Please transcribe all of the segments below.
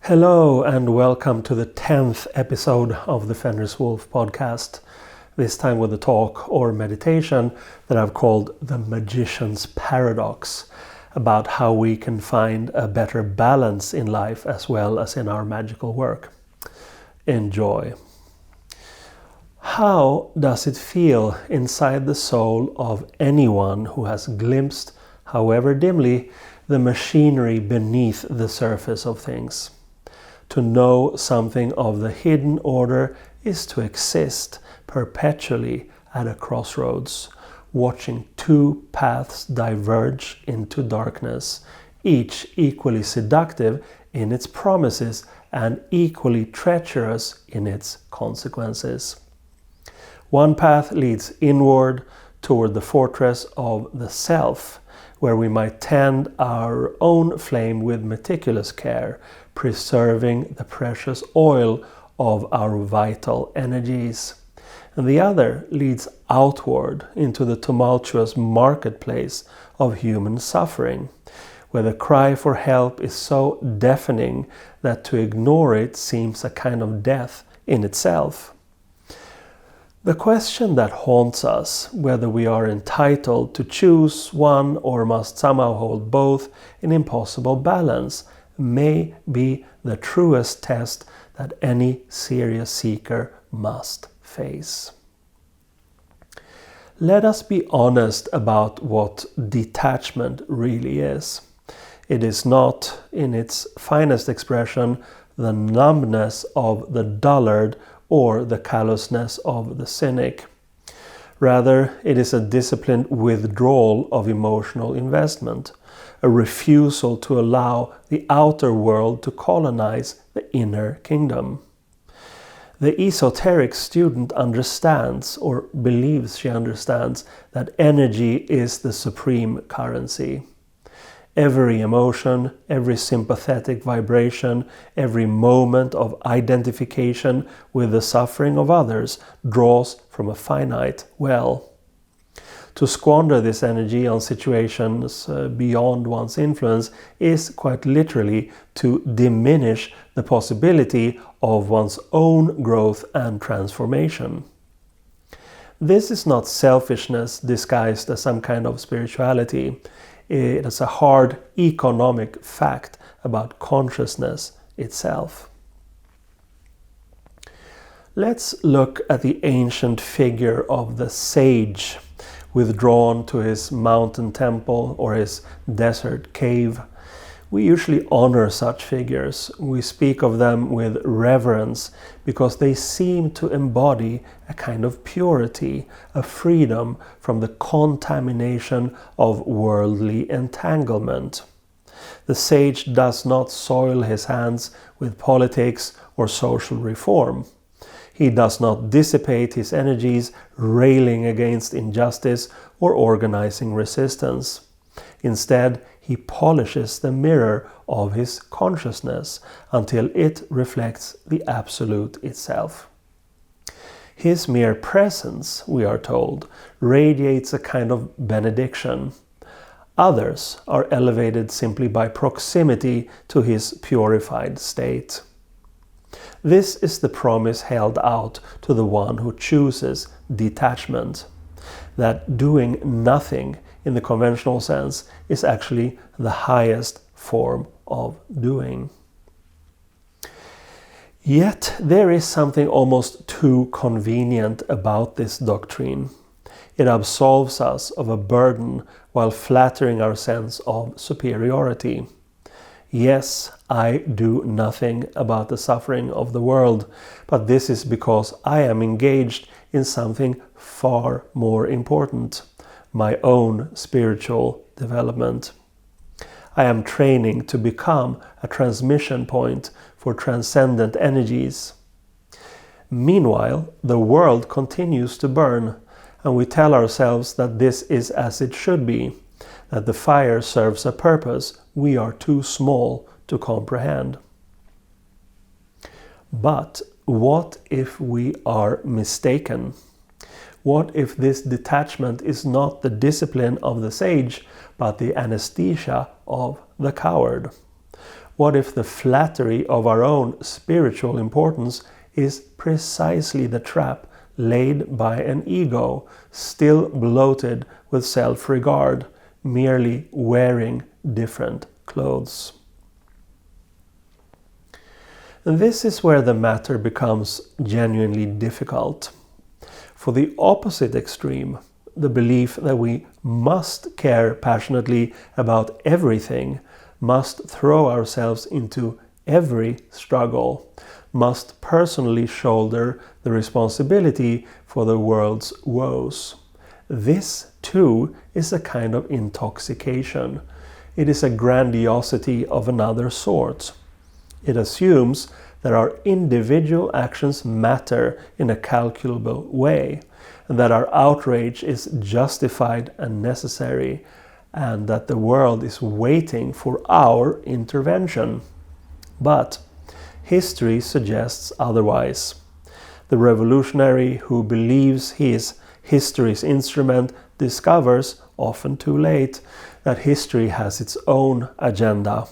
Hello and welcome to the 10th episode of the Fenris Wolf podcast. This time with a talk or meditation that I've called The Magician's Paradox, about how we can find a better balance in life as well as in our magical work. Enjoy. How does it feel inside the soul of anyone who has glimpsed, however dimly, the machinery beneath the surface of things? To know something of the hidden order is to exist perpetually at a crossroads, watching two paths diverge into darkness, each equally seductive in its promises and equally treacherous in its consequences. One path leads inward toward the fortress of the self, where we might tend our own flame with meticulous care, preserving the precious oil of our vital energies. And the other leads outward into the tumultuous marketplace of human suffering, where the cry for help is so deafening that to ignore it seems a kind of death in itself. The question that haunts us, whether we are entitled to choose one or must somehow hold both in impossible balance, may be the truest test that any serious seeker must face. Let us be honest about what detachment really is. It is not, in its finest expression, the numbness of the dullard or the callousness of the cynic. Rather, it is a disciplined withdrawal of emotional investment, a refusal to allow the outer world to colonize the inner kingdom. The esoteric student understands, or believes she understands, that energy is the supreme currency. Every emotion, every sympathetic vibration, every moment of identification with the suffering of others draws from a finite well. To squander this energy on situations beyond one's influence is quite literally to diminish the possibility of one's own growth and transformation. This is not selfishness disguised as some kind of spirituality. It is a hard economic fact about consciousness itself. Let's look at the ancient figure of the sage, withdrawn to his mountain temple or his desert cave. We usually honor such figures. We speak of them with reverence because they seem to embody a kind of purity, a freedom from the contamination of worldly entanglement. The sage does not soil his hands with politics or social reform. He does not dissipate his energies railing against injustice or organizing resistance. Instead, he polishes the mirror of his consciousness until it reflects the Absolute itself. His mere presence, we are told, radiates a kind of benediction. Others are elevated simply by proximity to his purified state. This is the promise held out to the one who chooses detachment, that doing nothing in the conventional sense is actually the highest form of doing. Yet there is something almost too convenient about this doctrine. It absolves us of a burden while flattering our sense of superiority. Yes, I do nothing about the suffering of the world, but this is because I am engaged in something far more important, my own spiritual development. I am training to become a transmission point for transcendent energies. Meanwhile, the world continues to burn, and we tell ourselves that this is as it should be, that the fire serves a purpose we are too small to comprehend. But what if we are mistaken? What if this detachment is not the discipline of the sage, but the anesthesia of the coward? What if the flattery of our own spiritual importance is precisely the trap laid by an ego, still bloated with self-regard, merely wearing different clothes? And this is where the matter becomes genuinely difficult. For the opposite extreme, the belief that we must care passionately about everything, must throw ourselves into every struggle, must personally shoulder the responsibility for the world's woes. This, too, is a kind of intoxication. It is a grandiosity of another sort. It assumes that our individual actions matter in a calculable way, and that our outrage is justified and necessary, and that the world is waiting for our intervention. But history suggests otherwise. The revolutionary who believes he is history's instrument discovers, often too late, that history has its own agenda.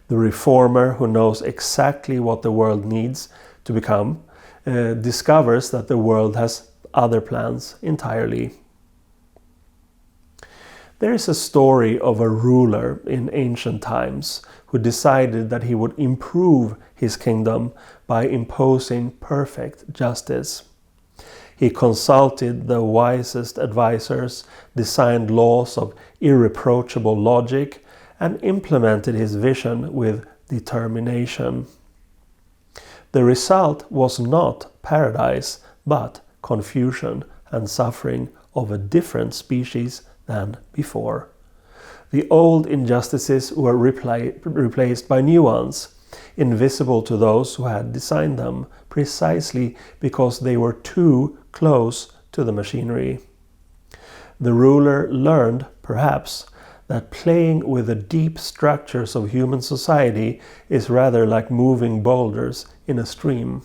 The reformer who knows exactly what the world needs to become discovers that the world has other plans entirely. There is a story of a ruler in ancient times who decided that he would improve his kingdom by imposing perfect justice. He consulted the wisest advisors, designed laws of irreproachable logic, and implemented his vision with determination. The result was not paradise, but confusion and suffering of a different species than before. The old injustices were replaced by new ones, invisible to those who had designed them, precisely because they were too close to the machinery. The ruler learned, perhaps, that playing with the deep structures of human society is rather like moving boulders in a stream.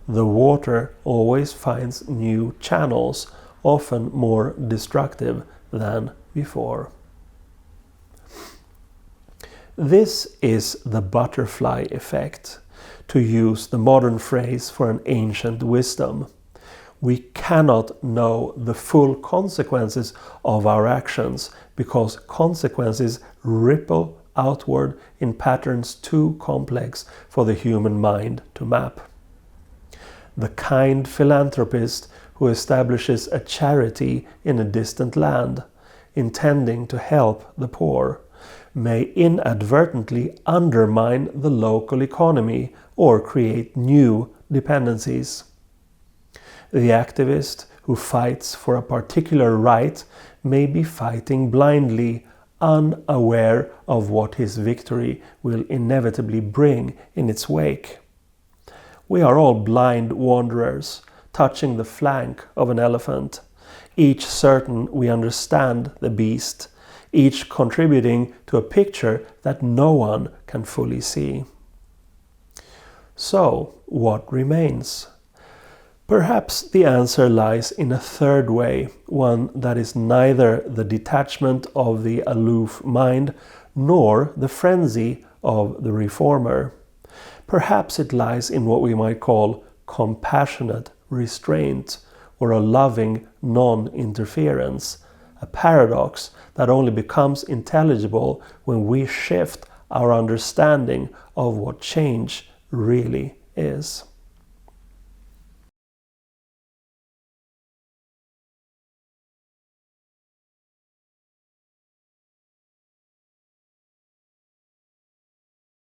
The water always finds new channels, often more destructive than before. This is the butterfly effect, to use the modern phrase for an ancient wisdom. We cannot know the full consequences of our actions because consequences ripple outward in patterns too complex for the human mind to map. The kind philanthropist who establishes a charity in a distant land, intending to help the poor, may inadvertently undermine the local economy or create new dependencies. The activist who fights for a particular right may be fighting blindly, unaware of what his victory will inevitably bring in its wake. We are all blind wanderers, touching the flank of an elephant, each certain we understand the beast, each contributing to a picture that no one can fully see. So, what remains? Perhaps the answer lies in a third way, one that is neither the detachment of the aloof mind nor the frenzy of the reformer. Perhaps it lies in what we might call compassionate restraint, or a loving non-interference, a paradox that only becomes intelligible when we shift our understanding of what change really is.